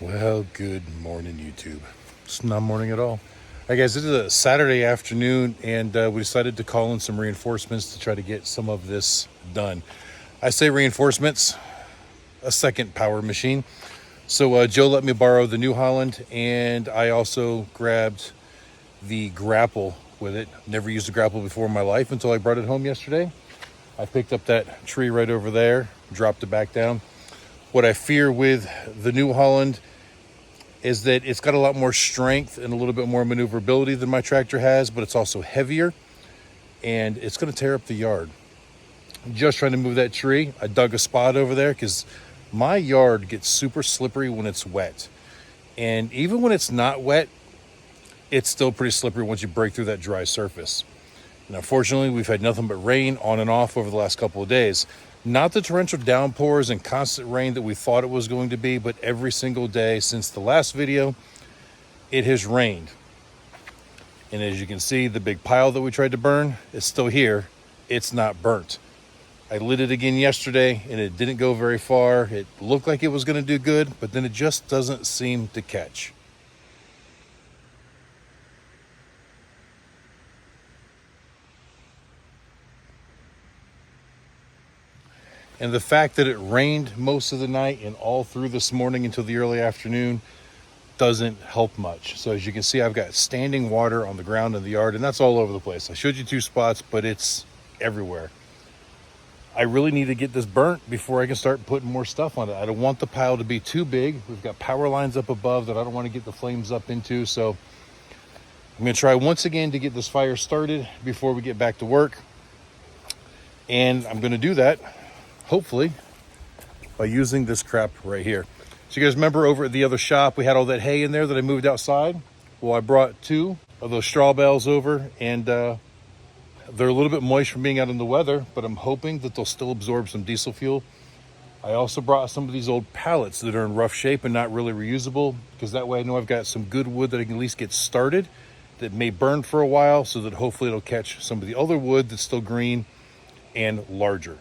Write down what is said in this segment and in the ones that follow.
Well, good morning, YouTube. It's not morning at all. All right, guys, this is a Saturday afternoon, and we decided to call in some reinforcements to try to get some of this done. I say reinforcements, a second power machine. So Joe let me borrow the New Holland, and I also grabbed the grapple with it. Never used a grapple before in my life until I brought it home yesterday. I picked up that tree right over there, dropped it back down. What I fear with the New Holland is that it's got a lot more strength and a little bit more maneuverability than my tractor has, but it's also heavier and it's going to tear up the yard. Just trying to move that tree. I dug a spot over there because my yard gets super slippery when it's wet. And even when it's not wet, it's still pretty slippery once you break through that dry surface. And unfortunately, we've had nothing but rain on and off over the last couple of days. Not the torrential downpours and constant rain that we thought it was going to be, but every single day since the last video, it has rained. And as you can see, the big pile that we tried to burn is still here. It's not burnt. I lit it again yesterday and it didn't go very far. It looked like it was going to do good, but then it just doesn't seem to catch. And the fact that it rained most of the night and all through this morning until the early afternoon doesn't help much. So as you can see, I've got standing water on the ground in the yard, and that's all over the place. I showed you two spots, but it's everywhere. I really need to get this burnt before I can start putting more stuff on it. I don't want the pile to be too big. We've got power lines up above that I don't want to get the flames up into. So I'm going to try once again to get this fire started before we get back to work. And I'm going to do that hopefully by using this crap right here. So you guys remember over at the other shop, we had all that hay in there that I moved outside? Well, I brought two of those straw bales over, and they're a little bit moist from being out in the weather, but I'm hoping that they'll still absorb some diesel fuel. I also brought some of these old pallets that are in rough shape and not really reusable, because that way I know I've got some good wood that I can at least get started that may burn for a while, so that hopefully it'll catch some of the other wood that's still green and larger.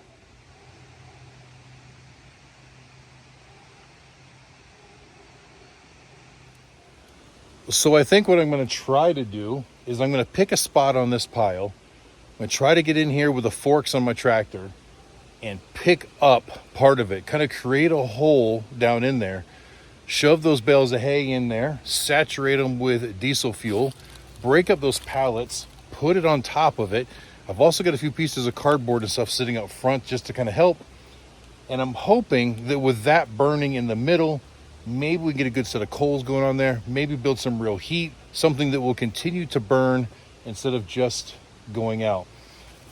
So I think what I'm going to try to do is I'm going to pick a spot on this pile. I'm going to try to get in here with the forks on my tractor and pick up part of it, kind of create a hole down in there, shove those bales of hay in there, saturate them with diesel fuel, break up those pallets, put it on top of it. I've also got a few pieces of cardboard and stuff sitting up front just to kind of help. And I'm hoping that with that burning in the middle, maybe we can get a good set of coals going on there, maybe build some real heat, something that will continue to burn instead of just going out.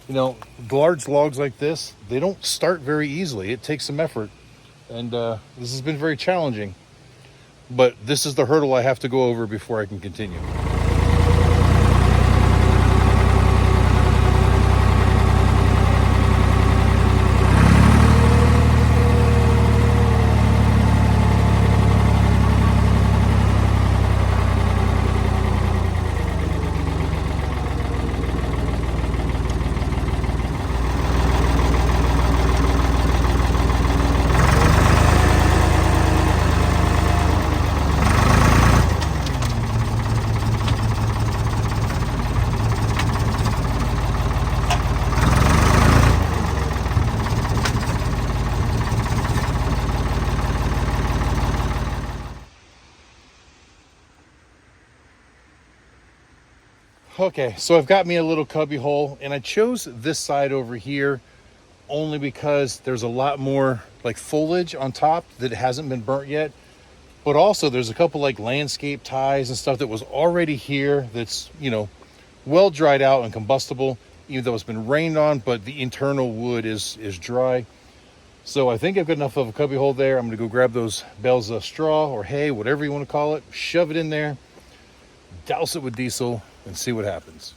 You know, large logs like this, they don't start very easily. It takes some effort, and this has been very challenging. But this is the hurdle I have to go over before I can continue. Okay, so I've got me a little cubby hole, and I chose this side over here only because there's a lot more like foliage on top that hasn't been burnt yet. But also there's a couple like landscape ties and stuff that was already here that's, you know, well dried out and combustible, even though it's been rained on, but the internal wood is dry. So I think I've got enough of a cubby hole there. I'm gonna go grab those bales of straw or hay, whatever you want to call it, shove it in there, douse it with diesel, and see what happens.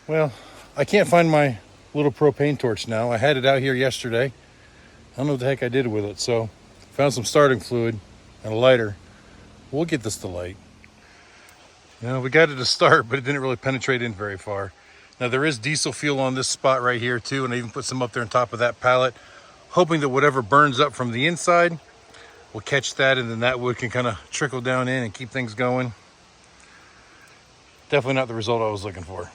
Well, I can't find my little propane torch now. I had it out here yesterday. I don't know what the heck I did with it. So found some starting fluid and a lighter. We'll get this to light. You know, we got it to start, but it didn't really penetrate in very far. Now there is diesel fuel on this spot right here too, and I even put some up there on top of that pallet, hoping that whatever burns up from the inside will catch that, and then that wood can kind of trickle down in and keep things going. Definitely not the result I was looking for.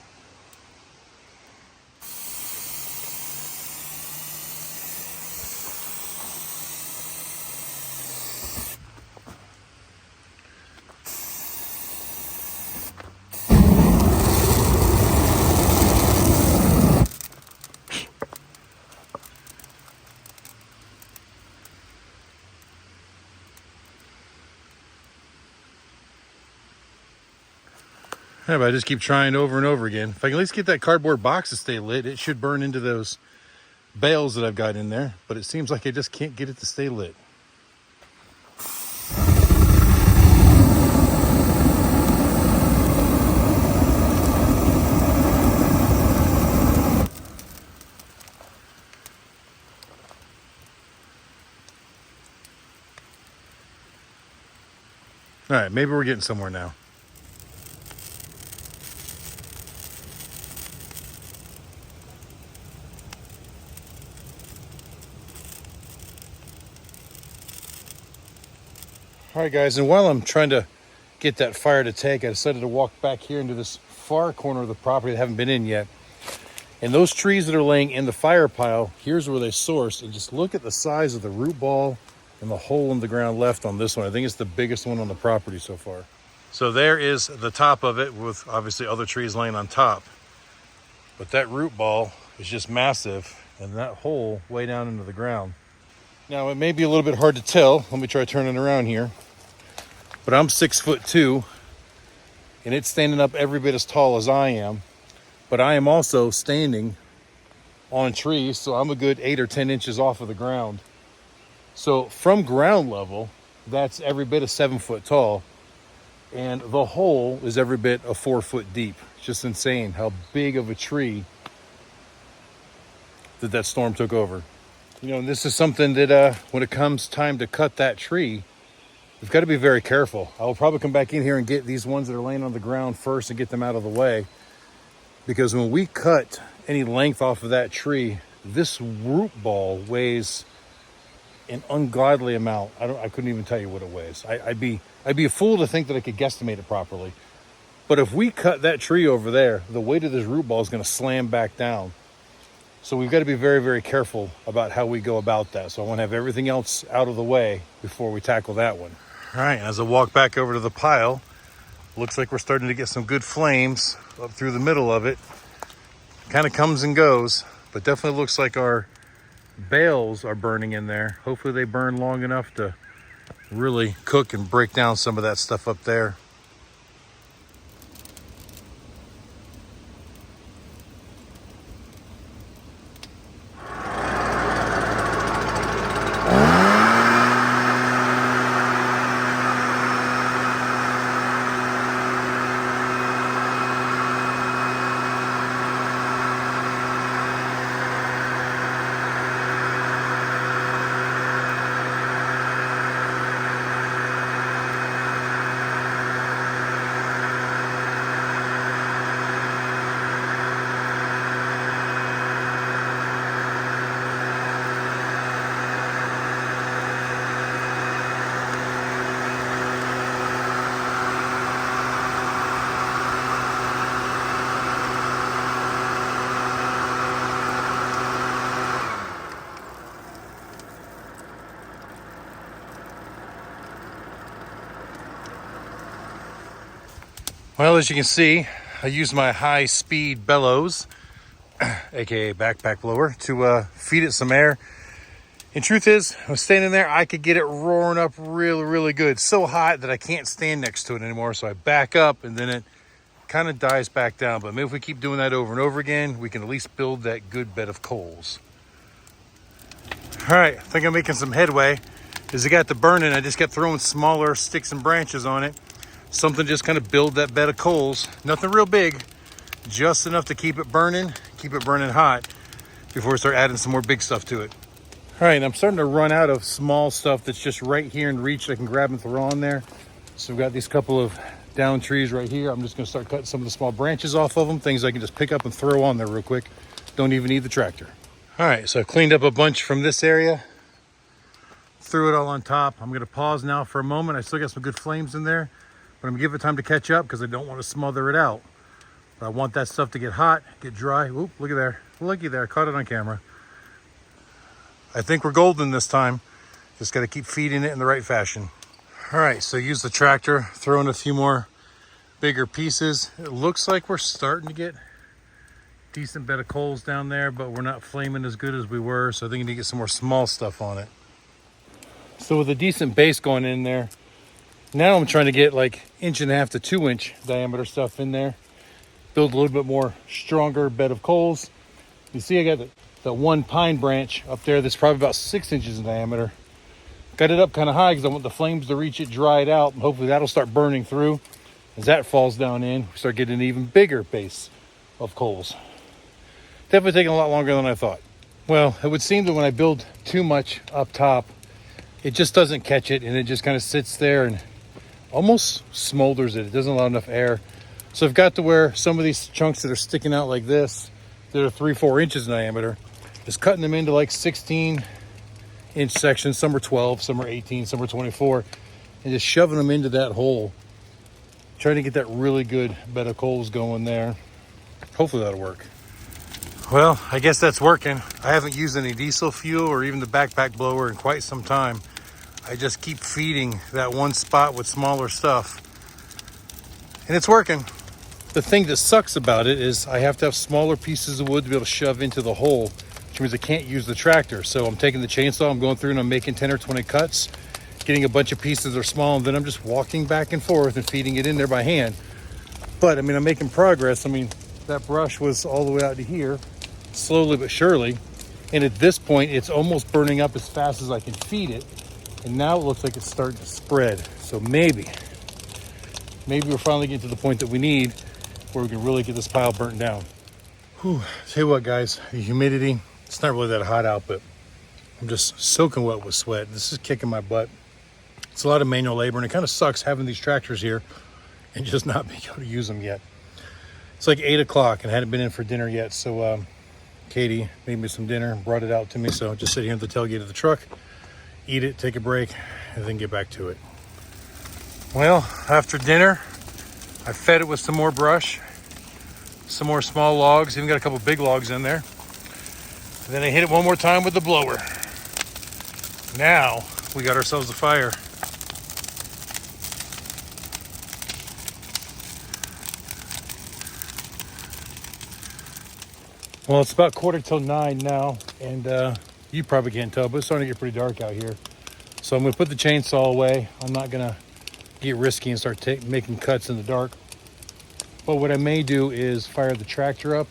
Yeah, but I just keep trying over and over again. If I can at least get that cardboard box to stay lit, it should burn into those bales that I've got in there. But it seems like I just can't get it to stay lit. All right, maybe we're getting somewhere now. All right, guys, and while I'm trying to get that fire to take, I decided to walk back here into this far corner of the property that I haven't been in yet. And those trees that are laying in the fire pile, here's where they sourced. And just look at the size of the root ball and the hole in the ground left on this one. I think it's the biggest one on the property so far. So there is the top of it with obviously other trees laying on top. But that root ball is just massive, and that hole way down into the ground. Now it may be a little bit hard to tell. Let me try turning around here. But I'm 6'2", and it's standing up every bit as tall as I am. But I am also standing on trees, so I'm a good 8 or 10 inches off of the ground. So from ground level, that's every bit of 7 foot tall. And the hole is every bit of 4 foot deep. It's just insane how big of a tree that storm took over. You know, and this is something that when it comes time to cut that tree, we've got to be very careful. I will probably come back in here and get these ones that are laying on the ground first and get them out of the way. Because when we cut any length off of that tree, this root ball weighs an ungodly amount. I couldn't even tell you what it weighs. I'd be a fool to think that I could guesstimate it properly. But if we cut that tree over there, the weight of this root ball is going to slam back down. So we've got to be very, very careful about how we go about that. So I want to have everything else out of the way before we tackle that one. All right, as I walk back over to the pile, looks like we're starting to get some good flames up through the middle of it. Kind of comes and goes, but definitely looks like our bales are burning in there. Hopefully they burn long enough to really cook and break down some of that stuff up there. Well, as you can see, I use my high-speed bellows, aka backpack blower, to feed it some air. And truth is, I was standing there, I could get it roaring up really, really good. So hot that I can't stand next to it anymore, so I back up and then it kind of dies back down. But maybe if we keep doing that over and over again, we can at least build that good bed of coals. All right, I think I'm making some headway. As it got to burning, I just kept throwing smaller sticks and branches on it. Something just kind of build that bed of coals. Nothing real big, just enough to keep it burning hot before we start adding some more big stuff to it. All right, I'm starting to run out of small stuff that's just right here in reach that I can grab and throw on there. So we've got these couple of down trees right here. I'm just gonna start cutting some of the small branches off of them, things I can just pick up and throw on there real quick. Don't even need the tractor. All right, so I cleaned up a bunch from this area, threw it all on top. I'm gonna pause now for a moment. I still got some good flames in there, but I'm gonna give it time to catch up because I don't want to smother it out. But I want that stuff to get hot, get dry. Oop, look at there, looky there, caught it on camera. I think we're golden this time. Just gotta keep feeding it in the right fashion. All right, so use the tractor, throw in a few more bigger pieces. It looks like we're starting to get decent bed of coals down there, but we're not flaming as good as we were. So I think we need to get some more small stuff on it. So with a decent base going in there, now I'm trying to get like 1.5 to 2 inch diameter stuff in there. Build a little bit more stronger bed of coals. You see I got the one pine branch up there that's probably about 6 inches in diameter. Got it up kind of high because I want the flames to reach it, dry it out, and hopefully that'll start burning through. As that falls down in, we start getting an even bigger base of coals. Definitely taking a lot longer than I thought. Well, it would seem that when I build too much up top, it just doesn't catch it, and it just kind of sits there and almost smolders it. It doesn't allow enough air. So I've got to where some of these chunks that are sticking out like this, that are 3-4 inches in diameter, just cutting them into like 16-inch sections. Some are 12, some are 18, some are 24, and just shoving them into that hole. Trying to get that really good bed of coals going there. Hopefully that'll work. Well, I guess that's working. I haven't used any diesel fuel or even the backpack blower in quite some time. I just keep feeding that one spot with smaller stuff. And it's working. The thing that sucks about it is I have to have smaller pieces of wood to be able to shove into the hole, which means I can't use the tractor. So I'm taking the chainsaw, I'm going through and I'm making 10 or 20 cuts, getting a bunch of pieces that are small, and then I'm just walking back and forth and feeding it in there by hand. But I mean, I'm making progress. I mean, that brush was all the way out to here, slowly but surely. And at this point, it's almost burning up as fast as I can feed it. And now it looks like it's starting to spread. So maybe we're finally getting to the point that we need where we can really get this pile burnt down. Whew. Tell you what, guys, the humidity, it's not really that hot out, but I'm just soaking wet with sweat. This is kicking my butt. It's a lot of manual labor, and it kind of sucks having these tractors here and just not being able to use them yet. It's like 8 o'clock and I hadn't been in for dinner yet. So Katie made me some dinner and brought it out to me. So I'll just sit here at the tailgate of the truck, eat it, take a break, and then get back to it. Well, after dinner, I fed it with some more brush, some more small logs, even got a couple big logs in there. And then I hit it one more time with the blower. Now we got ourselves a fire. Well, it's about 9:15 now, and you probably can't tell, but it's starting to get pretty dark out here. So I'm gonna put the chainsaw away. I'm not gonna get risky and start making cuts in the dark. But what I may do is fire the tractor up,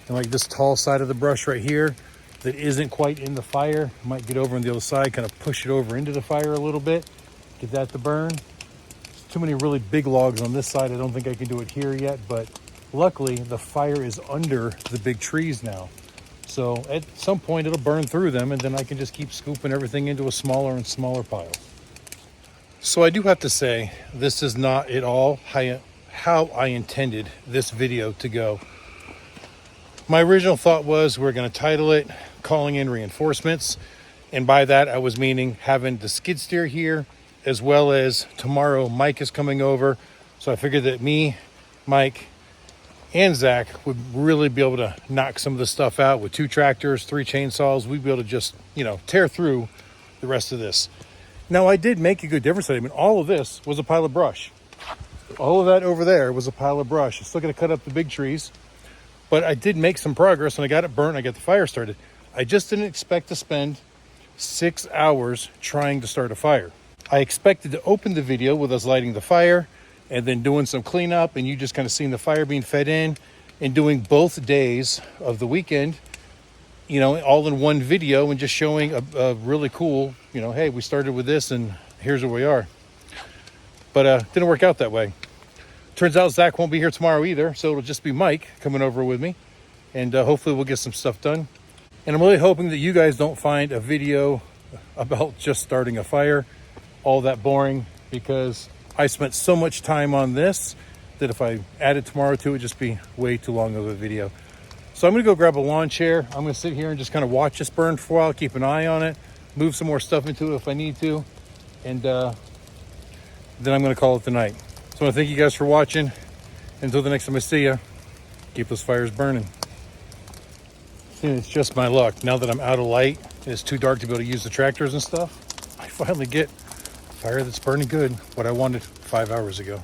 and like this tall side of the brush right here that isn't quite in the fire, I might get over on the other side, kind of push it over into the fire a little bit, get that to burn. There's too many really big logs on this side. I don't think I can do it here yet, but luckily the fire is under the big trees now. So at some point it'll burn through them, and then I can just keep scooping everything into a smaller and smaller pile. So I do have to say, this is not at all how I intended this video to go. My original thought was we're going to title it Calling in Reinforcements. And by that, I was meaning having the skid steer here, as well as tomorrow Mike is coming over. So I figured that me, Mike, and Zach would really be able to knock some of the stuff out with 2 tractors, 3 chainsaws. We'd be able to just, tear through the rest of this. Now, I did make a good difference. I mean, all of this was a pile of brush. All of that over there was a pile of brush. I'm still going to cut up the big trees, but I did make some progress, and I got it burnt. I got the fire started. I just didn't expect to spend 6 hours trying to start a fire. I expected to open the video with us lighting the fire and then doing some cleanup, and you just kind of seeing the fire being fed in, and doing both days of the weekend, all in one video, and just showing a really cool, hey, we started with this and here's where we are. But didn't work out that way. Turns out Zach won't be here tomorrow either, so it'll just be Mike coming over with me, and hopefully we'll get some stuff done. And I'm really hoping that you guys don't find a video about just starting a fire all that boring, because I spent so much time on this that if I added tomorrow to it, it'd just be way too long of a video. So I'm gonna go grab a lawn chair. I'm gonna sit here and just kind of watch this burn for a while, keep an eye on it, move some more stuff into it if I need to, and then I'm gonna call it the night. So I wanna thank you guys for watching. Until the next time I see you, keep those fires burning. And it's just my luck. Now that I'm out of light, it's too dark to be able to use the tractors and stuff, I finally get a fire that's burning good, what I wanted 5 hours ago.